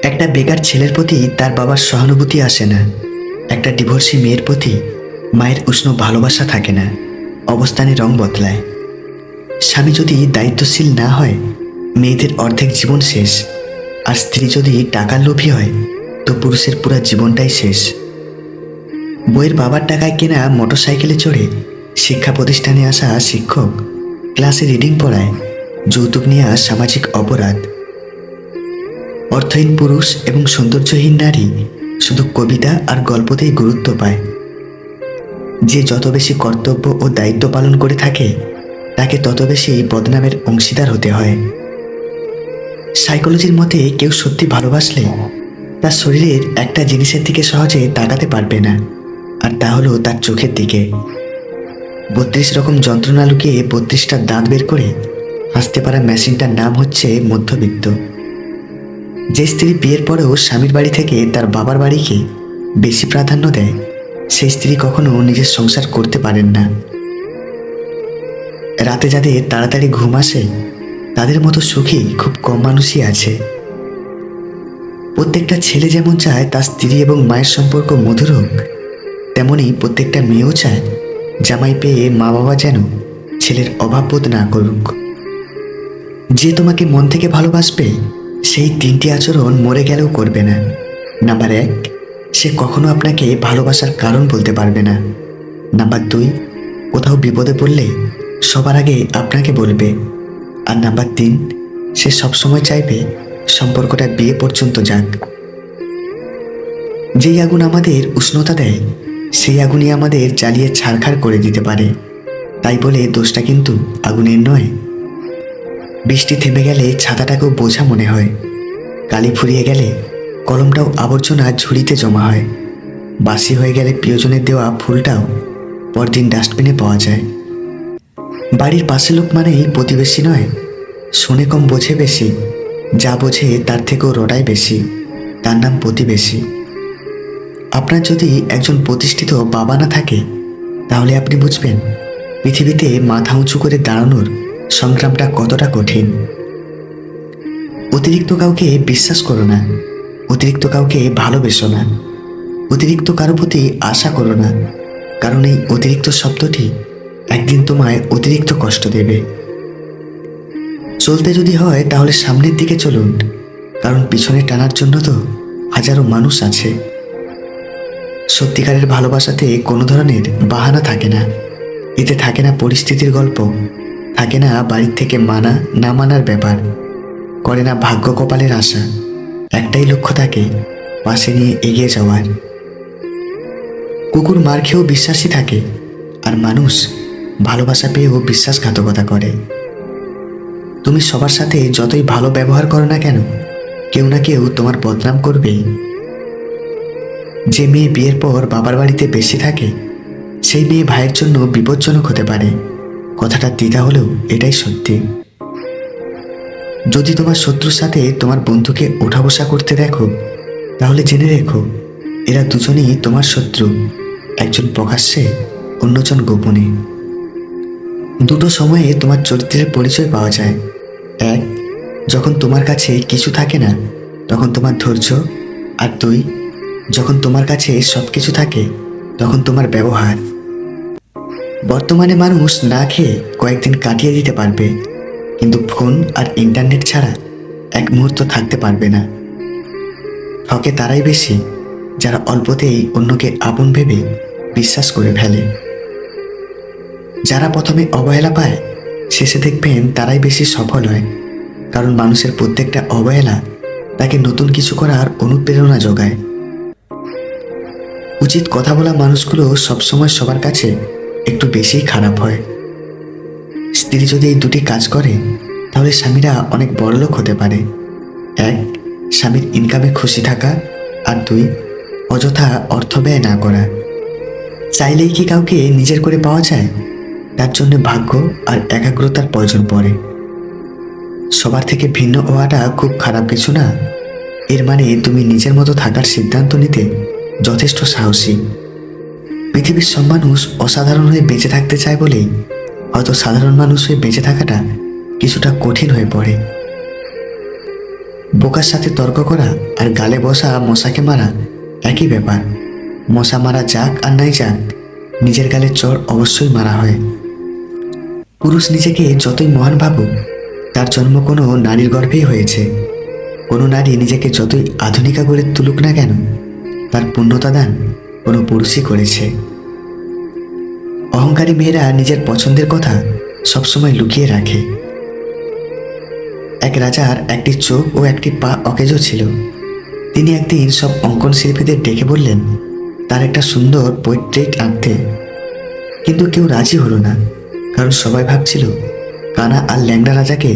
একটা বেকার ছেলের প্রতি তার বাবার সহানুভূতি আসে না। একটা ডিভোর্সি মেয়ের প্রতি মায়ের উষ্ণ ভালোবাসা থাকে না। অবস্থানের রং বদলায়। স্বামী যদি দায়িত্বশীল না হয়, মেয়েদের অর্ধেক জীবন শেষ। আর স্ত্রী যদি টাকার লোভী হয়, তো পুরুষের পুরো জীবনটাই শেষ। বইয়ের বাবার টাকায় কেনা মোটরসাইকেলে চড়ে শিক্ষা প্রতিষ্ঠানে আসা শিক্ষক ক্লাসে রিডিং পড়ায়, যৌতুক নেওয়া সামাজিক অপরাধ। অর্থহীন পুরুষ এবং সৌন্দর্যহীন নারী শুধু কবিতা আর গল্পতেই গুরুত্ব পায়। যে যত বেশি কর্তব্য ও দায়িত্ব পালন করে থাকে, তাকে তত বেশি বদনামের অংশীদার হতে হয়। সাইকোলজির মতে কেউ সত্যি ভালোবাসলে তার শরীরের একটা জিনিসের দিকে সহজে তাকাতে পারবে না, আর তা হলো তার চোখের দিকে। 32 রকম যন্ত্রণা লুকিয়ে 32টা দাঁত বের করে হাসতে পারা মেশিনটার নাম হচ্ছে মধ্যবিত্ত। যে স্ত্রী বিয়ের পরেও স্বামীর বাড়ি থেকে তার বাবার বাড়িকে বেশি প্রাধান্য দেয়, সেই স্ত্রী কখনো নিজের সংসার করতে পারেন না। রাতে যাদের তাড়াতাড়ি ঘুম আসে, তাদের মতো সুখী খুব কম মানুষই আছে। প্রত্যেকটা ছেলে যেমন চায় তার স্ত্রী এবং মায়ের সম্পর্ক মধুর হোক, তেমনি প্রত্যেকটা মেয়েও চায় জামাই পেয়ে মা বাবা যেন ছেলের অভাব বোধ না করুক। যে তোমাকে মন থেকে ভালোবাসবে, সেই 3টি আচরণ মরে গেলেও করবে না। নাম্বার 1, সে কখনো আপনাকে ভালোবাসার কারণ বলতে পারবে না। নাম্বার 2, কোথাও বিপদে পড়লে সবার আগে আপনাকে বলবে। আর নাম্বার 3, সে সবসময় চাইবে সম্পর্কটা বিয়ে পর্যন্ত যাক। যেই আগুন আমাদের উষ্ণতা দেয়, সেই আগুনই আমাদের জ্বালিয়ে ছারখার করে দিতে পারে। তাই বলে দোষটা কিন্তু আগুনের নয়। বৃষ্টি থেমে গেলে ছাতাটাকেও বোঝা মনে হয়। কালি ফুরিয়ে গেলে কলমটাও আবর্জনা ঝুড়িতে জমা হয়। বাসি হয়ে গেলে প্রিয়জনের দেওয়া ফুলটাও পরদিন ডাস্টবিনে পাওয়া যায়। বাড়ির পাশের লোক মানেই প্রতিবেশী নয়। শোনে কম বোঝে বেশি, যা বোঝে তার থেকেও রটায় বেশি, তার নাম প্রতিবেশী। আপনার যদি একজন প্রতিষ্ঠিত বাবা না থাকে, তাহলে আপনি বুঝবেন পৃথিবীতে মাথা উঁচু করে দাঁড়ানোর সংগ্রামটা কতটা কঠিন। অতিরিক্ত কাউকে বিশ্বাস করো না, অতিরিক্ত কাউকে ভালোবেসো না, অতিরিক্ত কারো প্রতি আশা করো না, কারণ এই অতিরিক্ত শব্দটি একদিন তোমায় অতিরিক্ত কষ্ট দেবে। চলতে যদি হয় তাহলে সামনের দিকে চলুন, কারণ পিছনে টানার জন্য তো হাজারো মানুষ আছে। সত্যিকারের ভালোবাসাতে কোনো ধরনের বাহানা থাকে না। এতে থাকে না পরিস্থিতির গল্প, থাকে না বাড়ির থেকে মানা না মানার ব্যাপার, করে না ভাগ্য কপালের আশা। একটাই লক্ষ্য থাকে, পাশে নিয়ে এগিয়ে যাওয়ার। কুকুর মার খেয়েও বিশ্বাসী থাকে, আর মানুষ ভালোবাসা পেয়েও বিশ্বাসঘাতকতা করে। তুমি সবার সাথে যতই ভালো ব্যবহার করো না কেন, কেউ না কেউ তোমার বদনাম করবেই। যে মেয়ে বিয়ের পর বাবার বাড়িতে বেশি থাকে, সেই মেয়ে ভাইয়ের জন্য বিপজ্জনক হতে পারে। কথাটা দ্বিধা হলেও এটাই সত্যি। যদি তোমার শত্রুর সাথে তোমার বন্ধুকে ওঠা বসা করতে দেখো, তাহলে জেনে রেখো এরা দুজনেই তোমার শত্রু, একজন প্রকাশ্যে, অন্যজন গোপনে। দুটো সময়ে তোমার চরিত্রের পরিচয় পাওয়া যায়। 1, যখন তোমার কাছে কিছু থাকে না, তখন তোমার ধৈর্য। আর 2, যখন তোমার কাছে সব কিছু থাকে, তখন তোমার ব্যবহার। বর্তমানে মানুষ না খেয়ে কয়েকদিন কাটিয়ে দিতে পারবে, কিন্তু ফোন আর ইন্টারনেট ছাড়া এক মুহূর্ত থাকতে পারবে না। ঠকে তারাই বেশি যারা অল্পতেই অন্যকে আপন ভেবে বিশ্বাস করে ফেলে। যারা প্রথমে অবহেলা পায়, শেষে দেখবেন তারাই বেশি সফল হয়, কারণ মানুষের প্রত্যেকটা অবহেলা তাকে নতুন কিছু করার অনুপ্রেরণা যোগায়। উচিত কথা বলা মানুষগুলো সবসময় সবার কাছে একটু বেশি খারাপ হয়। স্ত্রী যদি এই দুটি কাজ করে, তাহলে স্বামীরা অনেক বড়লোক হতে পারে। 1, স্বামীর ইনকামে খুশি থাকা। আর 2, অযথা অর্থ ব্যয় না করা। চাইলেই কি কাউকে নিজের করে পাওয়া যায়? তার জন্য ভাগ্য আর একাগ্রতার প্রয়োজন পড়ে। সবার থেকে ভিন্ন হওয়াটা খুব খারাপ কিছু না। এর মানে তুমি নিজের মতো থাকার সিদ্ধান্ত নিতে যথেষ্ট সাহসী। পৃথিবীর সব মানুষ অসাধারণ হয়ে বেঁচে থাকতে চায় বলেই হয়তো সাধারণ মানুষ হয়ে বেঁচে থাকাটা কিছুটা কঠিন হয়ে পড়ে। বোকার সাথে তর্ক করা আর গালে বসা মশাকে মারা একই ব্যাপার। মশা মারা যাক আর নাই যাক, নিজের গালে চড় অবশ্যই মারা হয়। পুরুষ নিজেকে যতই মহান ভাবুক, তার জন্ম কোনো নারীর গর্ভেই হয়েছে। কোনো নারী নিজেকে যতই আধুনিকা গড়ে তুলুক না কেন, তার পূর্ণতা দান কোনো পুরুষই করেছে। অহংকারী মেয়েরা নিজের পছন্দের কথা সবসময় লুকিয়ে রাখে। এক রাজার একটি চোখ ও একটি পা অকেজো ছিল। তিনি একদিন সব অঙ্কন শিল্পীদের ডেকে বললেন তার একটা সুন্দর পোর্ট্রেট আঁকতে, কিন্তু কেউ রাজি হলো না, কারণ সবাই ভাবছিল কানা আর ল্যাংড়া রাজাকে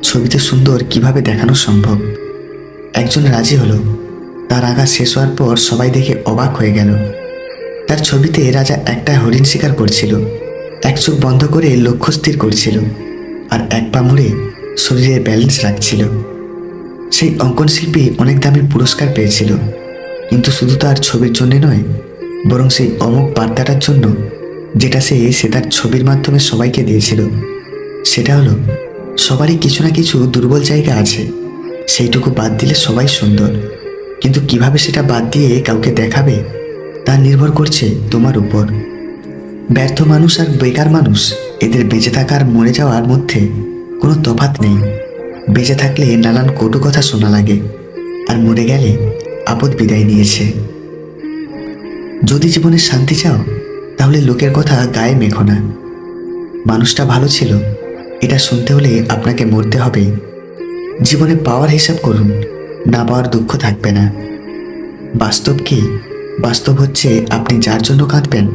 ছবিতে সুন্দর কিভাবে দেখানো সম্ভব। একজন রাজি হলো। তার আঁকা শেষ হওয়ার পর সবাই দেখে অবাক হয়ে গেল। তার ছবিতে রাজা একটা হরিণ শিকার করছিল, এক চোখ বন্ধ করে লক্ষ্য স্থির করছিল, আর এক পা মুড়ে শরীরের ব্যালেন্স রাখছিল। সেই অঙ্কন শিল্পী অনেক দামি পুরস্কার পেয়েছিল, কিন্তু শুধু তার ছবির জন্য নয়, বরং সেই অমোঘ বার্তাটার জন্য যেটা সে তার ছবির মাধ্যমে সবাইকে দিয়েছিল। সেটা হলো, সবারই কিছু না কিছু দুর্বল জায়গা আছে, সেইটুকু বাদ দিলে সবাই সুন্দর। কিন্তু কিভাবে সেটা বাদ দিয়ে কাউকে দেখাবে তা নির্ভর করছে তোমার উপর। ব্যর্থ মানুষ আর বেকার মানুষ, এদের বেঁচে থাকা আর মরে যাওয়ার মধ্যে কোনো তফাৎ নেই। বেঁচে থাকলে নানান কটু কথা শোনা লাগে, আর মরে গেলে আপদ বিদায় নিয়েছে। যদি জীবনে শান্তি চাও, তাহলে লোকের কথা গায়ে মেখো না। মানুষটা ভালো ছিল এটা শুনতে হলে আপনাকে মরতে হবে। জীবনে পাওয়ার হিসাব করুন, না পাওয়ার দুঃখ থাকবে না। বাস্তব কি? বাস্তব হচ্ছে আপনি যার জন্য কাঁদবেন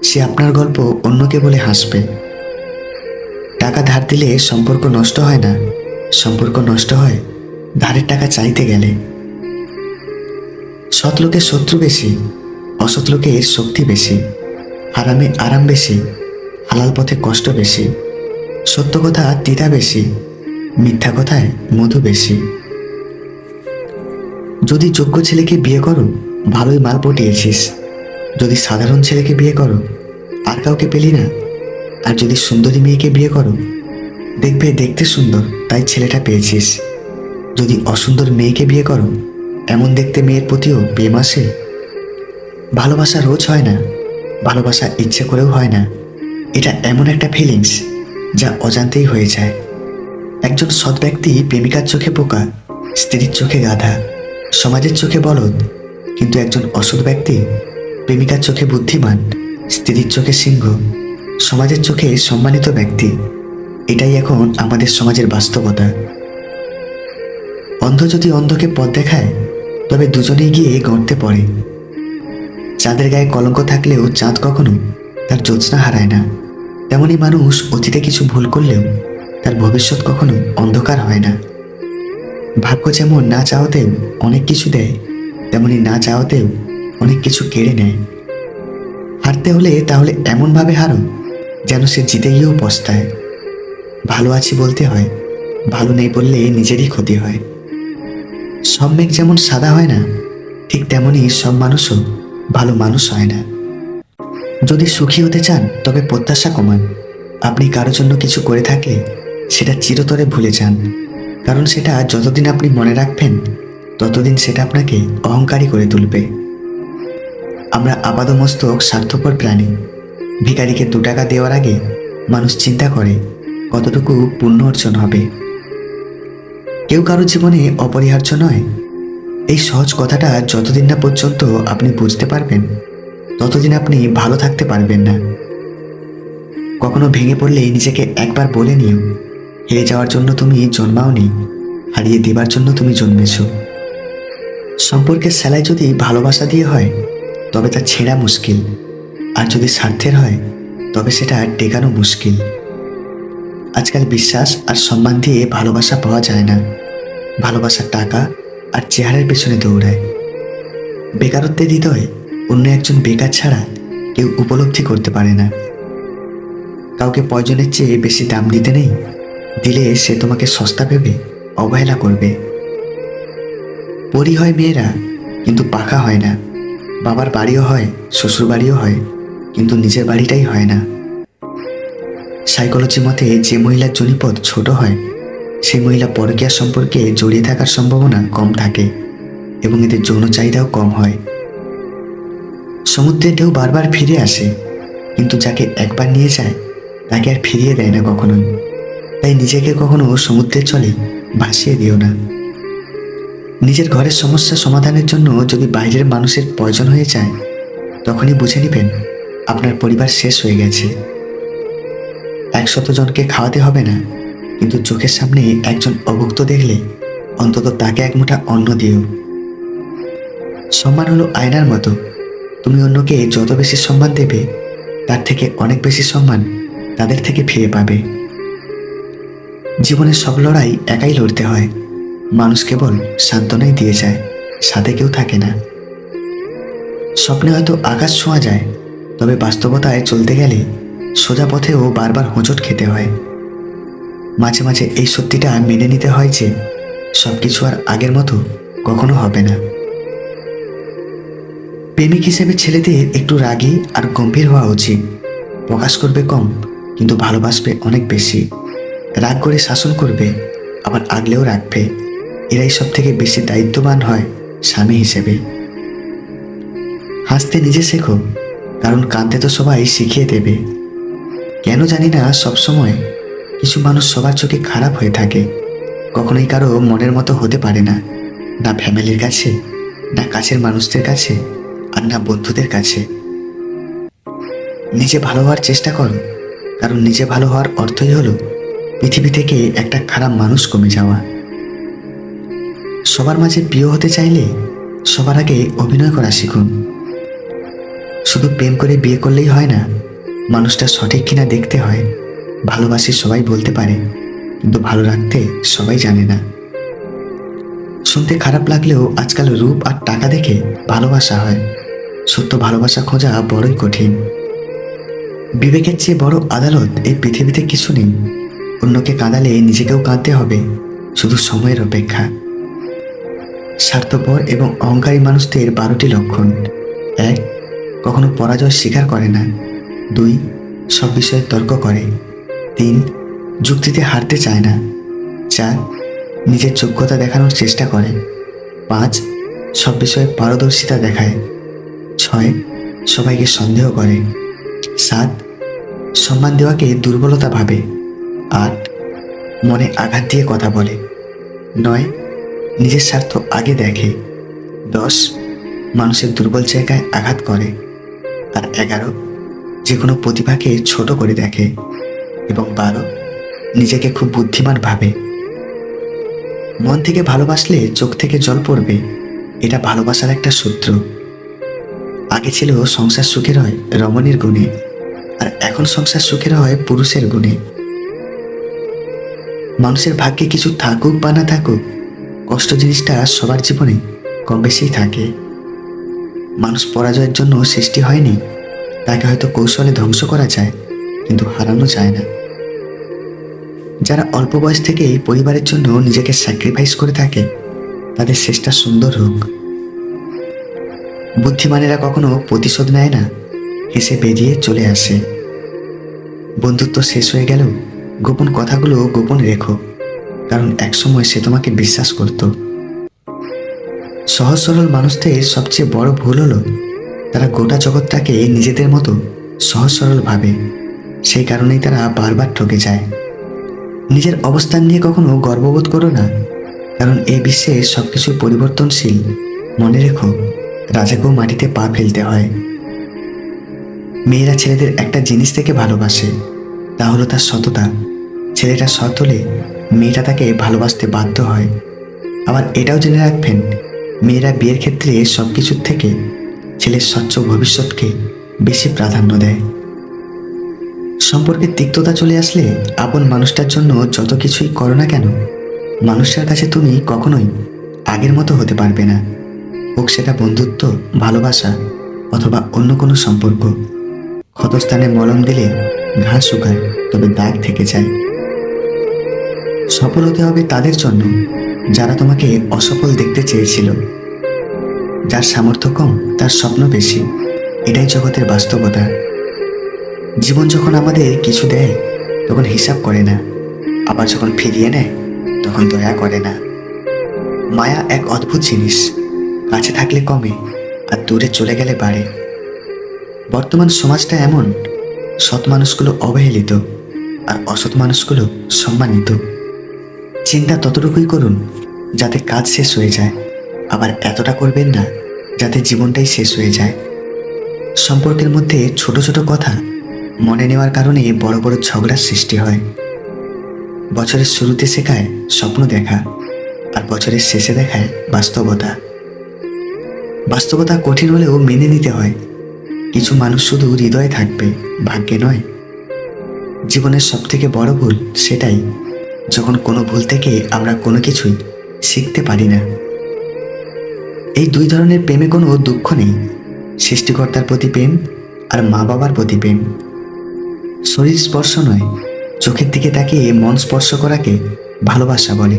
সে আপনার গল্প অন্যকে বলে হাসবে। টাকা ধার দিলে সম্পর্ক নষ্ট হয় না, সম্পর্ক নষ্ট হয় ধারের টাকা চাইতে গেলে। সৎ লোকের শত্রু বেশি, অসৎ লোকের শক্তি বেশি। হারামে আরাম বেশি, হালাল পথে কষ্ট বেশি। সত্য কথা তিতা বেশি, মিথ্যা কথায় মধু বেশি। যদি যোগ্য ছেলেকে বিয়ে করো, ভালোই মাল পটিয়েছিস। যদি সাধারণ ছেলেকে বিয়ে করো, আর কাউকে পেলি না। আর যদি সুন্দরী মেয়েকে বিয়ে করো, দেখবে দেখতে সুন্দর তাই ছেলেটা পেয়েছিস। যদি অসুন্দর মেয়েকে বিয়ে করো, এমন দেখতে মেয়ের প্রতিও প্রেম আসে। ভালোবাসা রোজ হয় না, ভালোবাসা ইচ্ছে করেও হয় না। এটা এমন একটা ফিলিংস যা অজান্তেই হয়ে যায়। একজন সৎ ব্যক্তি প্রেমিকার চোখে বোকা, স্ত্রীর চোখে গাধা, সমাজের চোখে বলদ। কিন্তু একজন অসৎ ব্যক্তি প্রেমিকার চোখে বুদ্ধিমান, স্ত্রীর চোখে সিংহ, সমাজের চোখে সম্মানিত ব্যক্তি। এটাই এখন আমাদের সমাজের বাস্তবতা। অন্ধ যদি অন্ধকে পথ দেখায়, তবে দুজনেই গিয়ে গর্তে পড়ে। চাঁদের গায়ে কলঙ্ক থাকলেও চাঁদ কখনো তার জ্যোৎস্না হারায় না। তেমনি মানুষ অতীতে কিছু ভুল করলেও তার ভবিষ্যৎ কখনো অন্ধকার হয় না। ভাগ্য যেমন না চাওয়াতেও অনেক কিছু দেয়, তেমনি না চাওয়াতেও অনেক কিছু কেড়ে নেয়। হারতে হলে তাহলে এমনভাবে হারো যেন সে জিতে গিয়েও পস্তায়। ভালো আছি বলতে হয়, ভালো নেই বললে নিজেরই ক্ষতি হয়। সব মেঘ যেমন সাদা হয় না, ঠিক তেমনি সব মানুষও ভালো মানুষ হয় না। যদি সুখী হতে চান তবে প্রত্যাশা কমান। আপনি কারো জন্য কিছু করে থাকলে সেটা চিরতরে ভুলে যান, কারণ সেটা যতদিন আপনি মনে রাখবেন ততদিন সেটা আপনাকে অহংকারী করে তুলবে। আমরা আপাদমস্তক স্বার্থপর প্রাণী। ভিখারিকে 2 টাকা দেওয়ার আগে মানুষ চিন্তা করে কতটুকু পুণ্য অর্জন হবে। কেউ কারো জীবনে অপরিহার্য নয়, এই সহজ কথাটা যতদিন না পর্যন্ত আপনি বুঝতে পারবেন ততদিন আপনি ভালো থাকতে পারবেন না। কখনো ভেঙে পড়লে নিজেকে একবার বলে নিও, হেরে যাওয়ার জন্য তুমি জন্মাওনি, হারিয়ে দেবার জন্য তুমি জন্মেছ। সম্পর্কের সেলাই যদি ভালোবাসা দিয়ে হয় তবে তা ছেঁড়া মুশকিল, আর যদি স্বার্থের হয় তবে সেটা টেকানো মুশকিল। আজকাল বিশ্বাস আর সম্মান দিয়ে ভালোবাসা পাওয়া যায় না। ভালোবাসা টাকা আর চেহারার পেছনে দৌড়ায়। বেকারত্বের হৃদয় অন্য একজন বেকার ছাড়া কেউ উপলব্ধি করতে পারে না। কাউকে প্রয়োজনের চেয়ে বেশি দাম দিতে নেই, দিলে সে তোমাকে সস্তা ভেবে অবহেলা করবে। পরী হয় মেয়েরা, কিন্তু পাখা হয় না। বাবার বাড়িও হয়, শ্বশুর বাড়িও হয়, কিন্তু নিজের বাড়িটাই হয় না। সাইকোলজি মতে যে মহিলার জনিপদ ছোট হয় সেই মহিলা পরকীয়া সম্পর্কে জড়িয়ে থাকার সম্ভাবনা কম থাকে এবং এদের যৌন চাহিদাও কম হয়। সমুদ্রের ঢেউ বারবার ফিরে আসে, কিন্তু যাকে একবার নিয়ে যায় তাকে আর ফিরিয়ে দেয় না কখনোই। তাই নিজেকে কখনো সমুদ্রের জলে ভাসিয়ে দিও না। নিজের ঘরের সমস্যা সমাধানের জন্য যদি বাইরের মানুষের প্রয়োজন হয়ে যায়, তখনই বুঝে নেবেন আপনার পরিবার শেষ হয়ে গেছে। 100 জনকে খাওয়াতে হবে না, কিন্তু চোখের সামনে একজন অভুক্ত দেখলে অন্তত তাকে এক মুঠা অন্ন দিও। সম্মান হলো আয়নার মতো, তুমি অন্যকে যত বেশি সম্মান দেবে তার থেকে অনেক বেশি সম্মান তাদের থেকে ফিরে পাবে। জীবনের সব লড়াই একাই লড়তে হয়। মানুষ কেবল সান্ত্বনাই দিয়ে যায়, সাথে কেউ থাকে না। স্বপ্নে হয়তো আকাশ ছোঁয়া যায়, তবে বাস্তবতায় চলতে গেলে সোজা পথেও বারবার হোঁচট খেতে হয়। মাঝে মাঝে এই সত্যিটা মেনে নিতে হয় যে সবকিছু আর আগের মতো কখনো হবে না। প্রেমিক হিসেবে ছেলেদের একটু রাগী আর গম্ভীর হওয়া উচিত। প্রকাশ করবে কম, কিন্তু ভালোবাসবে অনেক বেশি। রাগ করে শাসন করবে, আবার আগলেও রাখবে। এরাই সব থেকে বেশি দায়িত্ববান হয় স্বামী হিসেবে। হাসতে নিজে শেখো, কারণ কাঁদতে তো সবাই শিখিয়ে দেবে। কেন জানি না সবসময় কিছু মানুষ সবার চোখে খারাপ হয়ে থাকে। কখনোই কারো মনের মতো হতে পারে না, না ফ্যামিলির কাছে, না কাছের মানুষদের কাছে, আর না বন্ধুদের কাছে। নিজে ভালো হওয়ার চেষ্টা করো, কারণ নিজে ভালো হওয়ার অর্থই হলো পৃথিবী থেকে একটা খারাপ মানুষ কমে যাওয়া। সবার মাঝে প্রিয় হতে চাইলে সবার আগে অভিনয় করা শিখুন। শুধু প্রেম করে বিয়ে করলেই হয় না, মানুষটা সঠিক কিনা দেখতে হয়। ভালোবাসি সবাই বলতে পারে, কিন্তু ভালো রাখতে সবাই জানে না। শুনতে খারাপ লাগলেও আজকাল রূপ আর টাকা দেখে ভালোবাসা হয়। সত্য ভালোবাসা খোঁজা বড়ই কঠিন। বিবেকের চেয়ে বড় আদালত এই পৃথিবীতে কিছু নেই। অন্যকে কাঁদালে নিজেকেও কাঁদতে হবে, শুধু সময়ের অপেক্ষা। স্বার্থপর এবং অহংকারী মানুষদের 12টি লক্ষণ। 1. কখনো পরাজয় স্বীকার করে না। 2. সব বিষয়ে তর্ক করে। 3. যুক্তিতে হারতে চায় না। 4. নিজের যোগ্যতা দেখানোর চেষ্টা করে। 5. সব বিষয়ে পারদর্শিতা দেখায়। 6. সবাইকে সন্দেহ করে। 7. সম্মান দেওয়াকে দুর্বলতা ভাবে। 8. মনে আঘাত দিয়ে কথা বলে। 9. নিজের স্বার্থ আগে দেখে। 10. মানুষের দুর্বল জায়গায় আঘাত করে। আর 11. যে কোনো প্রতিভাকে ছোট করে দেখে। এবং 12. নিজেকে খুব বুদ্ধিমান ভাবে। মন থেকে ভালোবাসলে চোখ থেকে জল পড়বে, এটা ভালোবাসার একটা সূত্র। আগে ছিল সংসার সুখের হয় রমণীর গুণে, আর এখন সংসার সুখের হয় পুরুষের গুণে। মানুষের ভাগ্যে কিছু থাকুক বা না থাকুক, কষ্ট জিনিসটা সবার জীবনে কম বেশিই থাকে। মানুষ পরাজয়ের জন্য সৃষ্টি হয়নি, তাকে হয়তো কৌশলে ধ্বংস করা যায়, কিন্তু হারানো যায় না। যারা অল্প বয়স থেকেই পরিবারের জন্য নিজেকে স্যাক্রিফাইস করে থাকে, তাদের শেষটা সুন্দর হোক। বুদ্ধিমানেরা কখনো প্রতিশোধ নেয় না, হেসে বেরিয়ে চলে আসে। বন্ধুত্ব শেষ হয়ে গেলেও গোপন কথাগুলো গোপন রেখো, কারণ একসময় সে তোমাকে বিশ্বাস করত। সহজ সরল মানুষদের সবচেয়ে বড় ভুল হলো তারা গোটা জগৎটাকে নিজেদের মতো সহজ সরল ভাবে। সেই কারণেই তারা বারবার ঠকে যায়। নিজের অবস্থান নিয়ে কখনো গর্ববোধ করো না, কারণ এই বিশ্বে সবকিছু পরিবর্তনশীল। মনে রেখো, রাজাকেও মাটিতে পা ফেলতে হয়। মেয়েরা ছেলেদের একটা জিনিস থেকে ভালোবাসে, তা হলো তার সততা। ছেলেটা সৎ হলে মেয়েটা তাকে ভালোবাসতে বাধ্য হয়। আবার এটাও জেনে রাখবেন, মেয়েরা বিয়ের ক্ষেত্রে সব কিছুর থেকে ছেলের স্বচ্ছ ভবিষ্যৎকে বেশি প্রাধান্য দেয়। সম্পর্কে তিক্ততা চলে আসলে আপন মানুষটার জন্য যত কিছুই করো না কেন, মানুষটার কাছে তুমি কখনোই আগের মতো হতে পারবে না। হোক সেটা বন্ধুত্ব, ভালোবাসা অথবা অন্য কোনো সম্পর্ক। ক্ষতস্থানে মলম দিলে ঘা শুকায়, তবে দাগ থেকে যায়। সফল হতে হবে তাদের জন্য যারা তোমাকে অসফল দেখতে চেয়েছিল। যার সামর্থ্য কম তার স্বপ্ন বেশি, এটাই জগতের বাস্তবতা। জীবন যখন আমাদের কিছু দেয় তখন হিসাব করে না, আবার যখন ফিরিয়ে নেয় তখন দয়া করে না। মায়া এক অদ্ভুত জিনিস, কাছে থাকলে কমে আর দূরে চলে গেলে বাড়ে। বর্তমান সমাজটা এমন, সৎ মানুষগুলো অবহেলিত আর অসৎ মানুষগুলো সম্মানিত। চিন্তা ততটুকুই করুন যাতে কাজ শেষ হয়ে যায়, আবার এতটা করবেন না যাতে জীবনটাই শেষ হয়ে যায়। সম্পর্কের মধ্যে ছোট ছোট কথা মনে নেওয়ার কারণে বড় বড় ঝগড়ার সৃষ্টি হয়। বছরের শুরুতে শেখায় স্বপ্ন দেখা, আর বছরের শেষে দেখায় বাস্তবতা। বাস্তবতা কঠিন হলেও মেনে নিতে হয়। কিছু মানুষ শুধু হৃদয়ে থাকবে, ভাগ্যে নয়। জীবনের সবথেকে বড় ভুল সেটাই, যখন কোনো ভুল থেকে আমরা কোনো কিছুই শিখতে পারি না। এই দুই ধরনের প্রেমে কোনো দুঃখ নেই, সৃষ্টিকর্তার প্রতি প্রেম আর মা বাবার প্রতি প্রেম। শরীর স্পর্শ নয়, চোখের দিকে তাকিয়ে মন স্পর্শ করাকে ভালোবাসা বলে।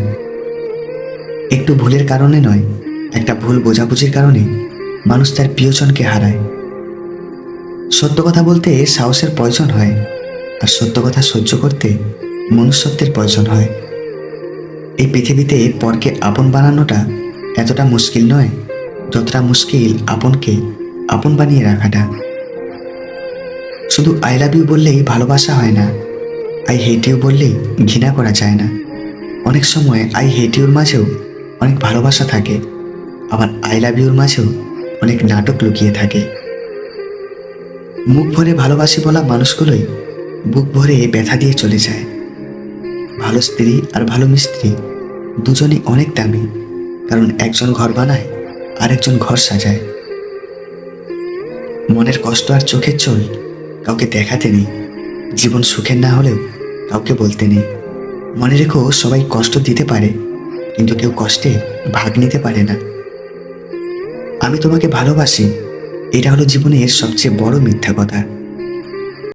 একটু ভুলের কারণে নয়, একটা ভুল বোঝাবুঝির কারণে মানুষ তার প্রিয়জনকে হারায়। সত্য কথা বলতে সাহসের প্রয়োজন হয়, আর সত্য কথা সহ্য করতে মনুষ্যত্বের প্রয়োজন হয়। এই পৃথিবীতে পরকে আপন বানানোটা এতটা মুশকিল নয় যতটা মুশকিল আপনকে আপন বানিয়ে রাখাটা। শুধু আই লাভ ইউ বললেই ভালোবাসা হয় না, আই হেট ইউ বললেই ঘৃণা করা যায় না। অনেক সময় আই হেট ইউর মাঝেও অনেক ভালোবাসা থাকে, আবার আই লাভ ইউর মাঝেও অনেক নাটক লুকিয়ে থাকে। মুখ ভরে ভালোবাসি বলা মানুষগুলোই বুক ভরে ব্যথা দিয়ে চলে যায়। ভালো স্ত্রী আর ভালো মিস্ত্রি দুজনই অনেক দামি, কারণ একজন ঘর বানায় আর একজন ঘর সাজায়। মনের কষ্ট আর চোখের জল কাউকে দেখাতে নেই, জীবন সুখের না হলেও কাউকে বলতে নেই। মনে রেখো, সবাই কষ্ট দিতে পারে, কিন্তু কেউ কষ্টে ভাগ নিতে পারে না। আমি তোমাকে ভালোবাসি, এটা হলো জীবনের সবচেয়ে বড় মিথ্যা কথা।